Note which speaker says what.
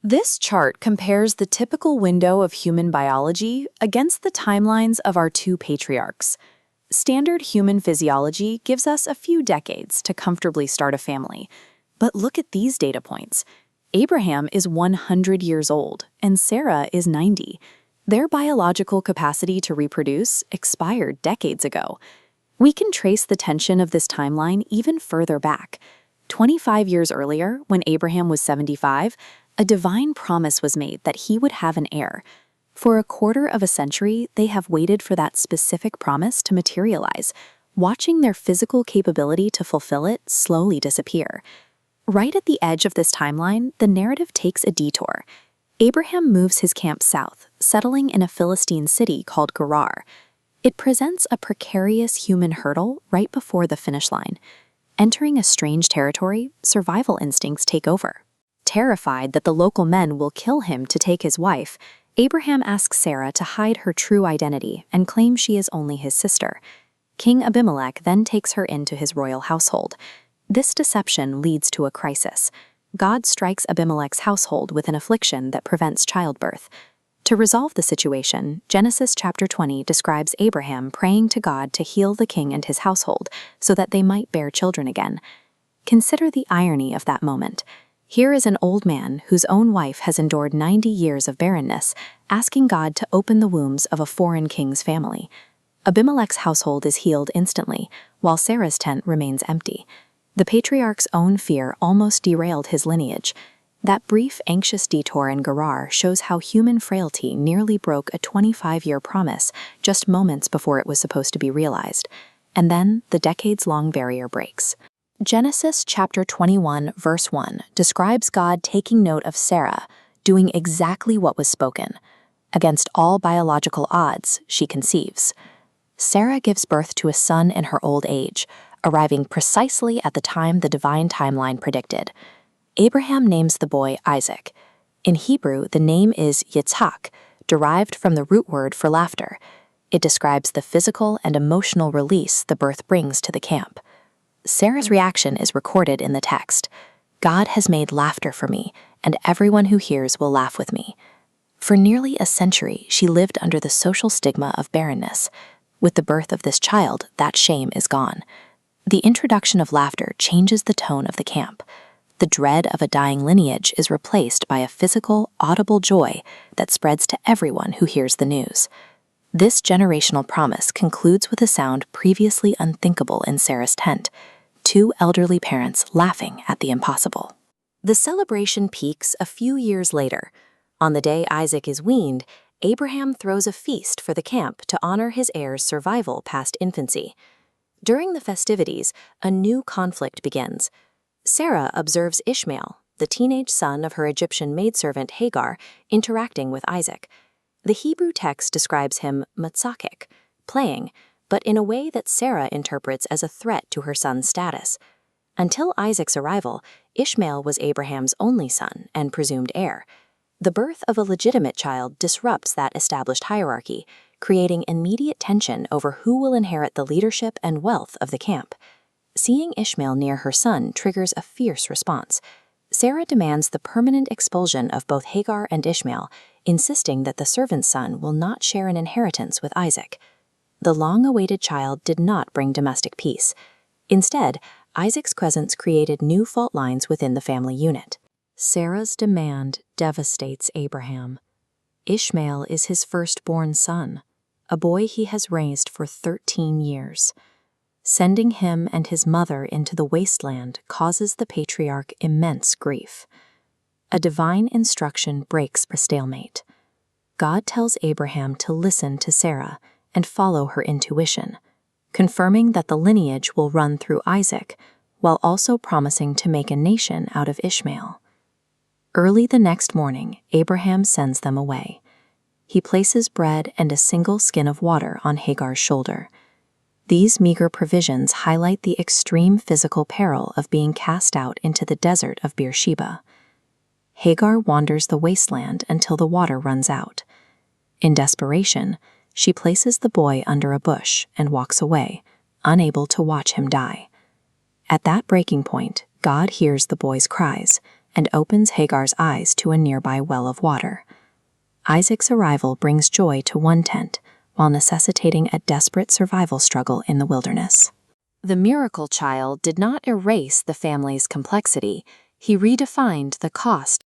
Speaker 1: This chart compares the typical window of human biology against the timelines of our two patriarchs. Standard human physiology gives us a few decades to comfortably start a family. But look at these data points. Abraham is 100 years old, and Sarah is 90. Their biological capacity to reproduce expired decades ago. We can trace the tension of this timeline even further back. 25 years earlier, when Abraham was 75, a divine promise was made that he would have an heir. For a quarter of a century, they have waited for that specific promise to materialize, watching their physical capability to fulfill it slowly disappear. Right at the edge of this timeline, the narrative takes a detour. Abraham moves his camp south, settling in a Philistine city called Gerar. It presents a precarious human hurdle right before the finish line. Entering a strange territory, survival instincts take over. Terrified that the local men will kill him to take his wife, Abraham asks Sarah to hide her true identity and claim she is only his sister. King Abimelech then takes her into his royal household. This deception leads to a crisis. God strikes Abimelech's household with an affliction that prevents childbirth. To resolve the situation, Genesis chapter 20 describes Abraham praying to God to heal the king and his household so that they might bear children again. Consider the irony of that moment. Here is an old man whose own wife has endured 90 years of barrenness, asking God to open the wombs of a foreign king's family. Abimelech's household is healed instantly, while Sarah's tent remains empty. The patriarch's own fear almost derailed his lineage. That brief, anxious detour in Gerar shows how human frailty nearly broke a 25-year promise just moments before it was supposed to be realized. And then the decades-long barrier breaks. Genesis chapter 21, verse 1 describes God taking note of Sarah, doing exactly what was spoken. Against all biological odds, she conceives. Sarah gives birth to a son in her old age, arriving precisely at the time the divine timeline predicted. Abraham names the boy Isaac. In Hebrew, the name is Yitzhak, derived from the root word for laughter. It describes the physical and emotional release the birth brings to the camp. Sarah's reaction is recorded in the text. God has made laughter for me, and everyone who hears will laugh with me. For nearly a century, she lived under the social stigma of barrenness. With the birth of this child, that shame is gone. The introduction of laughter changes the tone of the camp. The dread of a dying lineage is replaced by a physical, audible joy that spreads to everyone who hears the news. This generational promise concludes with a sound previously unthinkable in Sarah's tent, two elderly parents laughing at the impossible. The celebration peaks a few years later. On the day Isaac is weaned, Abraham throws a feast for the camp to honor his heir's survival past infancy. During the festivities, a new conflict begins. Sarah observes Ishmael, the teenage son of her Egyptian maidservant Hagar, interacting with Isaac. The Hebrew text describes him matzakik, playing, but in a way that Sarah interprets as a threat to her son's status. Until Isaac's arrival, Ishmael was Abraham's only son and presumed heir. The birth of a legitimate child disrupts that established hierarchy, creating immediate tension over who will inherit the leadership and wealth of the camp. Seeing Ishmael near her son triggers a fierce response. Sarah demands the permanent expulsion of both Hagar and Ishmael, insisting that the servant's son will not share an inheritance with Isaac. The long-awaited child did not bring domestic peace. Instead, Isaac's presence created new fault lines within the family unit. Sarah's demand devastates Abraham. Ishmael is his firstborn son, a boy he has raised for 13 years. Sending him and his mother into the wasteland causes the patriarch immense grief. A divine instruction breaks the stalemate. God tells Abraham to listen to Sarah and follow her intuition, confirming that the lineage will run through Isaac, while also promising to make a nation out of Ishmael. Early the next morning, Abraham sends them away. He places bread and a single skin of water on Hagar's shoulder. These meager provisions highlight the extreme physical peril of being cast out into the desert of Beersheba. Hagar wanders the wasteland until the water runs out. In desperation, she places the boy under a bush and walks away, unable to watch him die. At that breaking point, God hears the boy's cries, and opens Hagar's eyes to a nearby well of water. Isaac's arrival brings joy to one tent, while necessitating a desperate survival struggle in the wilderness. The miracle child did not erase the family's complexity. He redefined the cost